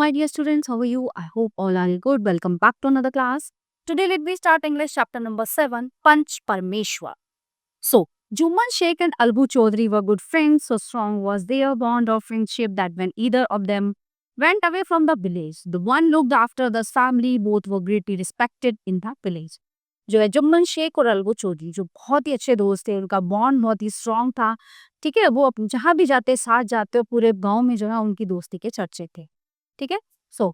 my dear students. How are you? I hope all are good. Welcome back to another class. Today, let me start English chapter number 7, Panch Parmeshwar. So, Juman Sheikh and Albu Chaudhary were good friends. So strong was their bond of friendship that when either of them went away from the village, the one looked after the family. Both were greatly respected in that village. जो है जुम्मन शेख और अलगू चौधरी जो बहुत ही अच्छे दोस्त थे, उनका bond बहुत ही स्ट्रांग था। ठीक है, वो जहां भी जाते साथ जाते और पूरे गांव में जो है उनकी दोस्ती के चर्चे थे। ठीक है, सो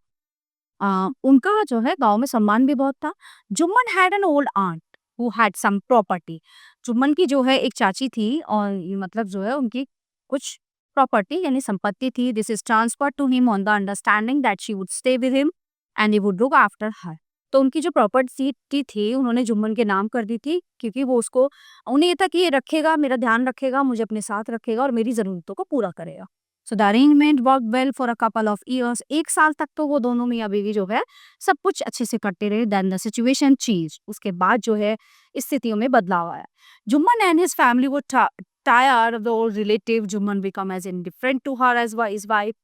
उनका जो है गांव में सम्मान भी बहुत था। Jumman had an old aunt who had sum property. Jumman की जो है एक चाची थी और मतलब जो है उनकी कुछ प्रॉपर्टी यानी संपत्ति थी। This is transfer to him on the understanding that she would stay with him and he would look after her. तो उनकी जो प्रॉपर्टी थी उन्होंने जुम्मन के नाम कर दी थी, क्योंकि वो उसको उन्हें ये था कि ये रखेगा, मेरा ध्यान रखेगा, मुझे अपने साथ रखेगा और मेरी जरूरतों को पूरा करेगा। So the arrangement work well for a couple of years. एक साल तक तो वो दोनों मियाँ बीवी जो है सब कुछ अच्छे से करते रहे। Then the situation change. उसके बाद जो है स्थितियों में बदलाव आया। जुम्मन एंड हिज फैमिली वो tired of the old relative. Juman become as indifferent to her as his wife,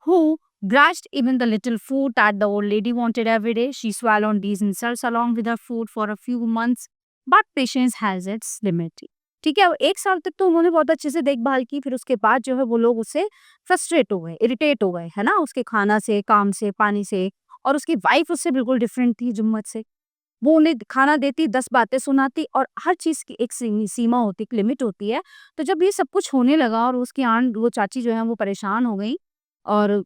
who grudged even the little food that the old lady wanted every day. She swallowed these insults along with her food for a few months, but patience has its limit. ठीक है, एक साल तक तो उन्होंने बहुत अच्छे से देखभाल की। फिर उसके बाद जो है वो लोग उससे फ्रस्ट्रेट हो गए, इरिटेट हो गए, है ना, उसके खाना से, काम से, पानी से। और उसकी वाइफ उससे बिल्कुल डिफरेंट थी जुम्मन से। वो उन्हें खाना देती, 10 बातें सुनाती और हर चीज़ की एक सीमा होती, एक लिमिट होती है। तो जब ये सब कुछ होने लगा और उसकी आंट वो चाची जो है वो परेशान हो गई और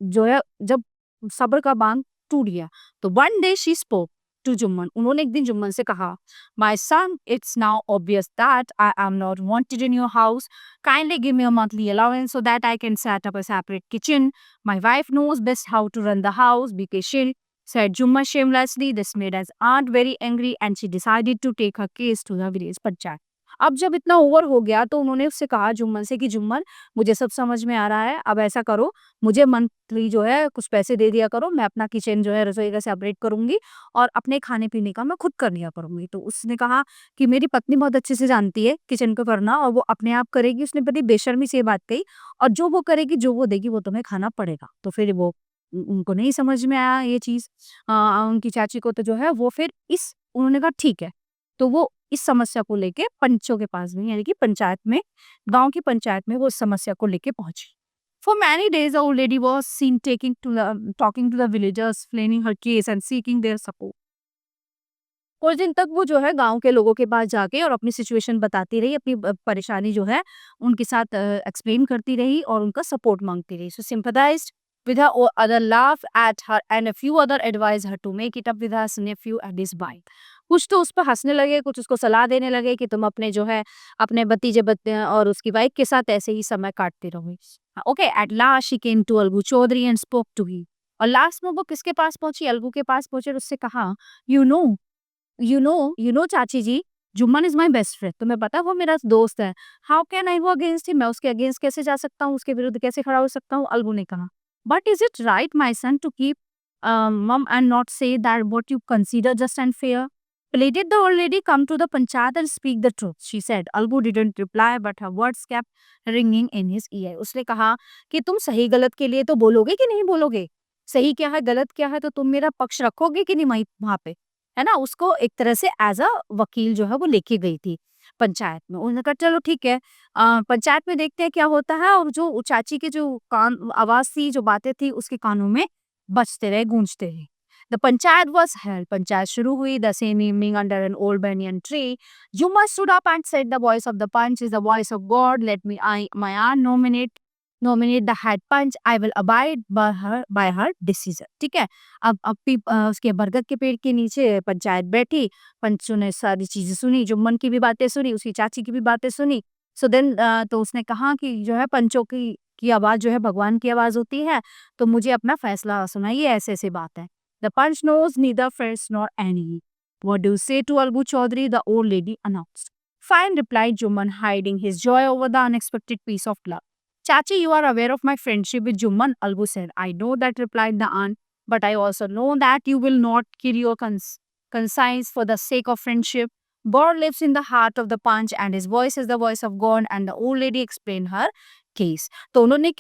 जो है जब सब्र का बांध टूट गया, तो one day she spoke to Jumman. उन्होंने एक दिन जुम्मन से कहा, my son, it's now obvious that I am not wanted in your house. Kindly give me a monthly allowance so that I can set up a separate kitchen. My wife knows best how to run the house, be patient, said Jumma shamelessly. This made his aunt very angry and she decided to take her case to the village panchayat. अब जब इतना over हो गया तो उन्होंने उससे कहा जुम्मन से कि जुम्मन, मुझे सब समझ में आ रहा है, अब ऐसा करो, मुझे मंथली जो है कुछ पैसे दे दिया करो, मैं अपना किचन जो है रसोई का सेपरेट करूंगी और अपने खाने पीने का मैं खुद कर लिया करूंगी। तो उसने कहा कि मेरी पत्नी बहुत अच्छे से जानती है किचन को करना और वो अपने आप करेगी। उसने बड़ी बेशर्मी से ये बात कही, और जो वो करेगी, जो वो देगी, वो तुम्हें खाना पड़ेगा। तो फिर वो उनको नहीं समझ में आया ये चीज़। उनकी चाची को तो जो है वो फिर इस उन्होंने कहा ठीक है। तो वो इस समस्या को लेके पंचों के पास गई, यानी कि पंचायत में, गाँव की पंचायत में वो इस समस्या को लेके पहुँची। For many days, the old lady was seen talking to the villagers, explaining her case and seeking their support. कुछ दिन तक वो जो है गाँव के लोगों के पास जाके और अपनी सिचुएशन बताती रही, अपनी परेशानी जो है उनके साथ एक्सप्लेन करती रही और उनका सपोर्ट मांगती रही। So sympathized with her, or other laugh at her, and a few other advised her to make it up with her nephew and his wife. कुछ तो उस पर हंसने लगे, कुछ उसको सलाह देने लगे कि तुम अपने जो है अपने भतीजे और उसकी वाइफ के साथ ऐसे ही समय काटते रहो। Okay, at last she came to Algu Chaudhary and spoke to he. और लास्ट में वो किसके पास पहुंची? अलगू के पास पहुंचे और उससे कहा, you know chachi ji, Jumman is my best friend. तुम्हें पता है वो मेरा दोस्त है। How can I go against him? मैं उसके अगेंस्ट कैसे जा सकता हूँ, उसके विरुद्ध कैसे खड़ा हो सकता हूँ? अलगू ने कहा, but is it right my son to keep mum and not say that what you consider just and fair? Pleaded the old lady, come to the panchayat and speak the truth, she said. Albu didn't reply, but her words kept ringing in his ear. उसने कहा कि तुम सही गलत के लिए तो बोलोगे कि नहीं बोलोगे? सही क्या है, गलत क्या है, तो तुम मेरा पक्ष रखोगे कि नहीं वहां पे? है ना, उसको एक तरह से एज अ वकील जो है वो लेके गई थी पंचायत में। उन्होंने कहा चलो ठीक है, पंचायत में देखते हैं क्या होता है। और जो चाची के जो कान आवाज थी, जो बातें थी, उसके कानों में बजते रहे, गूंजते रहे। The panchayat was held. Panchayat शुरू हुई। The same evening under an old banyan tree, Juma stood up and said, the voice of the punch is the voice of God. Let me my aunt nominate the head punch. I will abide by her decision. ठीक है, अब उसके बरगद के पेड़ के नीचे पंचायत बैठी। पंचों ने सारी चीजें सुनी, जुम्मन की भी बातें सुनी, उसकी चाची की भी बातें सुनी। सो देन तो उसने कहा कि जो है पंचों की आवाज जो है भगवान की आवाज होती है, तो मुझे अपना फैसला सुनाइए, ऐसे ऐसे बात है। The punch knows neither first nor enemy. What do you say to Albu Chaudhary? The old lady announced. Fine, replied Juman, hiding his joy over the unexpected piece of luck. Chachi, you are aware of my friendship with Juman, Albu said. I know that, replied the aunt, but I also know that you will not kill your conscience for the sake of friendship. God lives in the heart of the punch, and his voice is the voice of God. And the old lady explained her case. तो उन्होंने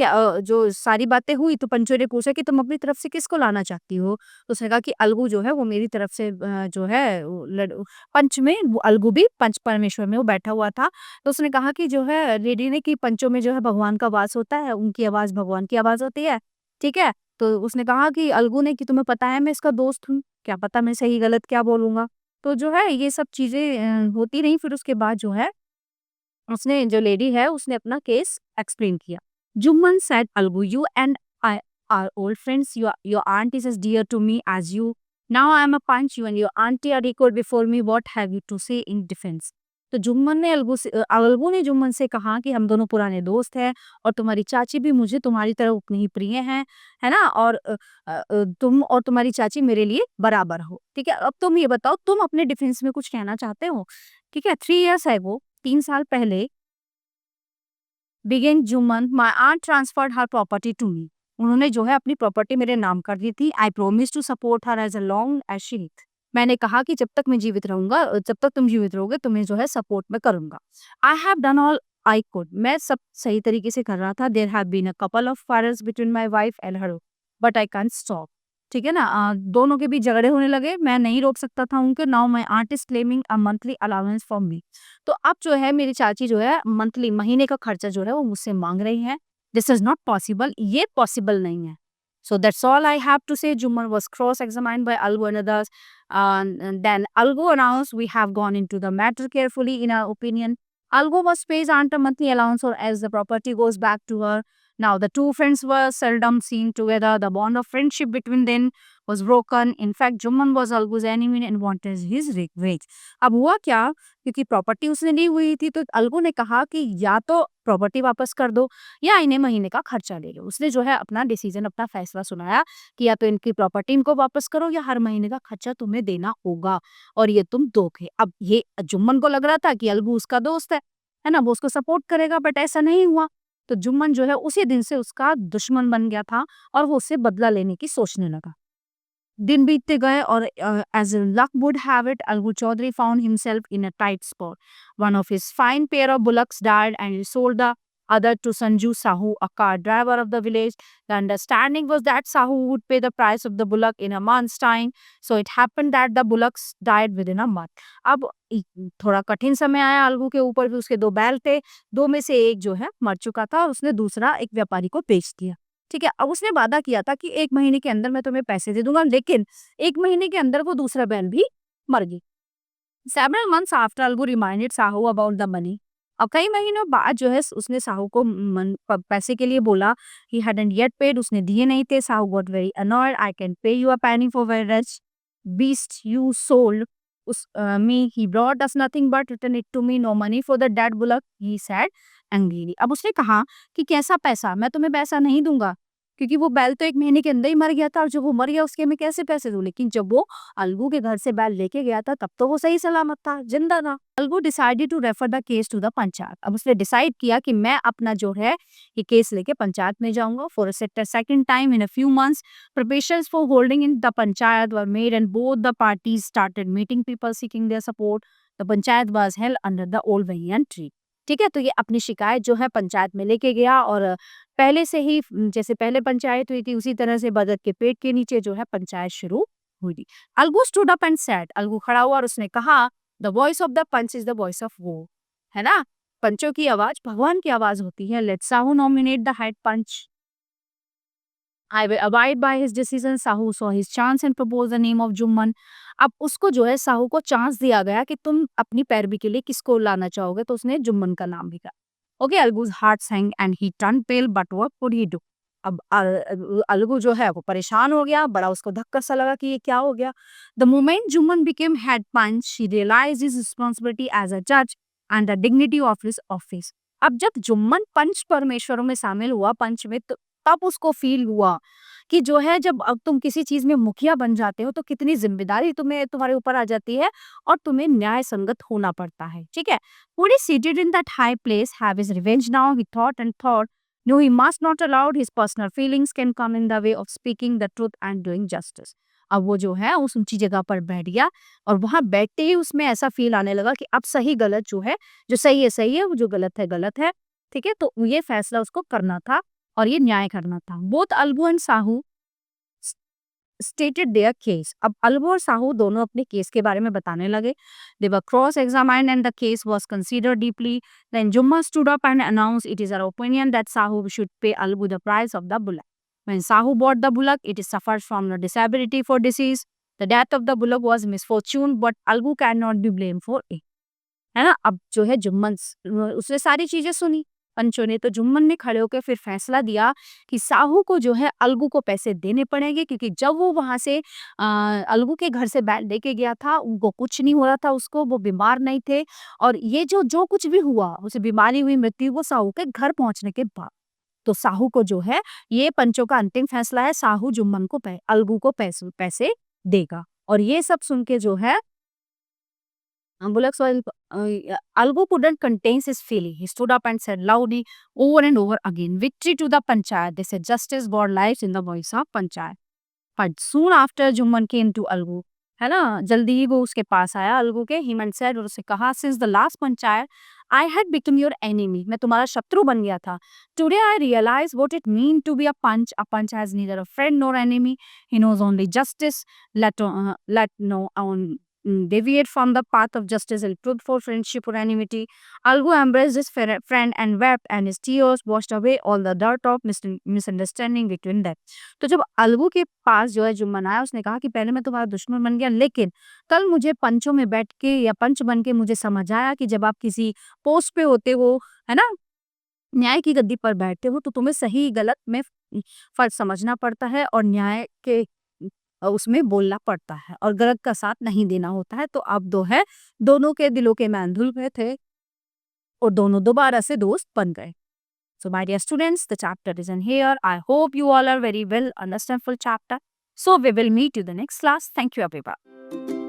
जो सारी बातें हुई तो पंचो ने पूछा कि तुम अपनी तरफ से किसको लाना चाहती हो? तो उसने कहा कि अलगू जो है वो मेरी तरफ से जो है वो पंच में वो अलगू भी पंच परमेश्वर में वो बैठा हुआ था। तो उसने कहा कि जो है लेडी ने कि पंचों में जो है भगवान का वास होता है, उनकी आवाज़ भगवान की आवाज़ होती है, ठीक है? तो उसने कहा कि अलगू ने कि तुम्हें पता है मैं इसका दोस्त हूँ, क्या पता मैं सही गलत क्या बोलूँगा? तो जो है ये सब चीज़ें होती रहीं। फिर उसके बाद जो है उसने जो लेडी है उसने अपना केस एक्सप्लेन किया। Jumman said Algu you and I R old friends, your aunt is as dear to me as you. Now I am a punch, you and your auntie are equal before me. What have you to say in defense? तो जुम्मन ने अलगू ने जुम्मन से कहा कि हम दोनों पुराने दोस्त हैं और तुम्हारी चाची भी मुझे तुम्हारी तरह उतनी ही प्रिय हैं, है ना? और तुम और तुम्हारी चाची मेरे लिए बराबर हो, ठीक है? अब तुम ये बताओ तुम अपने डिफेंस में कुछ कहना चाहते हो? ठीक है, 3 इयर्स अगो 3 साल पहले begin Jumman my aunt transferred her property to me. उन्होंने जो है अपनी प्रॉपर्टी मेरे नाम कर दी थी। I promise to support her as long as she lived. मैंने कहा कि जब तक मैं जीवित रहूंगा, जब तक तुम जीवित रहोगे तुम्हें जो है सपोर्ट मैं करूंगा। I have done all I could. मैं सब सही तरीके से कर रहा था। There have been a couple of quarrels between my wife and her, but I can't stop. ठीक है ना? दोनों के बीच झगड़े होने लगे, मैं नहीं रोक सकता था उनके। Now my aunt is claiming a monthly allowance from me. तो अब जो है मेरी चाची जो है मंथली महीने का खर्चा जो है वो मुझसे मांग रही है। दिस इज नॉट पॉसिबल, ये पॉसिबल नहीं है। So that's all I have to say. Juman was cross-examined by Algo and others. Then Algo announced, we have gone into the matter carefully in our opinion. Algo was pays aunt a monthly allowance or as the property goes back to her. Now the two friends were seldom seen together. The bond of friendship between them was broken. In fact, Juman was Algo's enemy and wanted his revenge. अब हुआ क्या? क्योंकि property उसने ली हुई थी तो अलगू ने कहा कि या तो प्रॉपर्टी वापस कर दो या इन्हें महीने का खर्चा ले लो। उसने जो है अपना डिसीजन, अपना फैसला सुनाया कि या तो इनकी प्रॉपर्टी इनको वापस करो या हर महीने का खर्चा तुम्हें देना होगा और ये तुम दोगे। अब ये जुम्मन को लग रहा था कि अलगू उसका दोस्त है ना, वो उसको सपोर्ट करेगा, बट ऐसा नहीं हुआ। तो जुम्मन जो है उसी दिन से उसका दुश्मन बन गया था और वो उससे बदला लेने की सोचने लगा। दिन बीतते गए और as luck would have it, Algu Chaudhary found himself in a tight spot. One of his fine pair of bullocks died and he sold the other to Sanju Sahu, a car driver of the village. The understanding was that Sahu would pay the price of the bullock in a month's time. So it happened that the bullocks died within a month. अब थोड़ा कठिन समय आया अलगू के ऊपर भी। उसके 2 बैल थे, 2 में से एक जो है मर चुका था और उसने दूसरा एक व्यापारी को बेच दिया। ठीक है, अब उसने वादा किया था कि 1 महीने के अंदर मैं तुम्हें पैसे दे दूँगा, लेकिन 1 महीने के अंदर वो दूसरा बैल भी मर गई। Several months after Algu reminded Sahu about the money. अब कई महीनों बाद जो है उसने साहू को पैसे के लिए बोला। He hadn't yet paid, उसने दिए नहीं थे। Sahu got very annoyed. I can pay you a penny for very wretched beast you sold me. He brought us nothing but return it to me. No money for the dead bullock, he said angrily. अब उसने कहा कि कैसा पैसा, मैं तुम्हें पैसा नहीं दूंगा क्योंकि वो बैल तो 1 महीने के अंदर ही मर गया था और जब वो मर गया उसके मैं कैसे पैसे दूं। लेकिन जब वो अलगू के घर से बैल लेके गया था तब तो वो सही सलामत था, जिंदा था। Algu decided to refer the case to the panchayat. अब उसने डिसाइड किया कि मैं अपना जो है ये केस लेके पंचायत में जाऊंगा। For a second time in a few months preparations for holding in the panchayat were made and both the parties started meeting people seeking their support. The panchayat was held under the old banyan tree. ठीक है, तो ये अपनी शिकायत जो है पंचायत में लेके गया और पहले से ही जैसे पहले पंचायत हुई थी उसी तरह से बरगद के पेड़ के नीचे जो है पंचायत शुरू हुई थी। Algu stood up and said, Algu खड़ा हुआ और उसने कहा the voice of the panch is the voice of war. है ना, पंचों की आवाज भगवान की आवाज होती है। Let's Sahu nominate the head panch. I will abide by his decision. Sahu saw his chance and proposed the name of Jumman. अब उसको जो है साहू को चांस दिया गया कि तुम अपनी पैरवी के लिए किसको लाना चाहोगे, तो उसने जुम्मन का नाम भी कहा। Okay, Algu's heart sank and he turned pale, but what could he do? अब अलगू जो है वो परेशान हो गया, बड़ा उसको धक्का सा लगा कि ये क्या हो गया। The moment Jumman became head punch, he realized his responsibility as a judge and the dignity of his office. अब जब जुम्मन पंच परमेश्वरों में शामिल हुआ, पंच में, तो तब उसको फील हुआ कि जो है जब अब तुम किसी चीज में मुखिया बन जाते हो तो कितनी जिम्मेदारी तुम्हारे ऊपर आ जाती है और तुम्हें न्याय संगत होना पड़ता है। ठीक है, Would he seated in that high place have his revenge now? He thought and thought. No, he must not allow his personal feelings can come in the way of speaking the truth and doing justice. अब वो जो है उस ऊंची जगह पर बैठ गया और वहां बैठते ही उसमें ऐसा फील आने लगा कि अब सही गलत जो है, जो सही है सही है, वो जो गलत है गलत है। ठीक है, तो ये फैसला उसको करना था और ये न्याय करना था। Both Algu and Sahu stated their case. अब अलगू और साहू दोनों अपने केस के बारे में बताने लगे. They were cross-examined and the case was considered deeply. Then Jumma stood up and announced it is our opinion that Sahu should pay Algu the price of the bullock. When Sahu bought the bullock, it suffers from a disability for disease. The death of the bullock was misfortune, but Algu cannot be blamed for it. है ना, अब जो है जुम्मन उसने सारी चीजें सुनी पंचों ने, तो जुम्मन ने खड़े होकर फिर फैसला दिया कि साहू को जो है अलगू को पैसे देने पड़ेंगे, क्योंकि जब वो वहां से अलगू के घर से बैग लेके गया था उनको कुछ नहीं हो रहा था, उसको वो बीमार नहीं थे, और ये जो जो कुछ भी हुआ उसे बीमारी हुई मृत्यु वो साहू के घर पहुंचने के बाद, तो साहू को जो है ये पंचों का अंतिम फैसला है, साहू जुम्मन को अलगू को पैसे देगा। और ये सब सुन के जो है Bullock soil, Algo couldn't contain his feeling. He stood up and said loudly over and over again, "Victory to the Panchayat." They said, "Justice God lies in the voice of Panchayat." But soon after Jumman came to Algu, है ना, जल्दी ही वो उसके पास आया अलगू के, he said, और उससे कहा, "Since the last Panchayat, I had become your enemy." मैं तुम्हारा शत्रु बन गया था. Today I realize what it means to be a Panch. A Panch has neither a friend nor enemy. He knows only justice. Let no one deviate from the path of justice and truth for friendship or enmity. Algu embraced his friend and wept, and his tears washed away all the dirt of misunderstanding between them. तो जब अलगू के पास जो है जुम्मन आया, उसने कहा कि पहले मैं तुम्हारा दुश्मन बन गया, लेकिन कल मुझे पंचों में बैठ के या पंच बन के मुझे समझ आया कि जब आप किसी पोस्ट पे होते हो, है ना, न्याय की गद्दी पर बैठते हो, तो तुम्हें सही गलत में फर्क समझना पड़ता है और न्याय के उसमें बोलना पड़ता है और गलत का साथ नहीं देना होता है। तो अब दो है, दोनों के दिलों के मैल धुल गए थे और दोनों दोबारा से दोस्त बन गए। So my dear students, the chapter is in here. I hope you all are very well understand full chapter. So we will meet you the next class. Thank you everyone.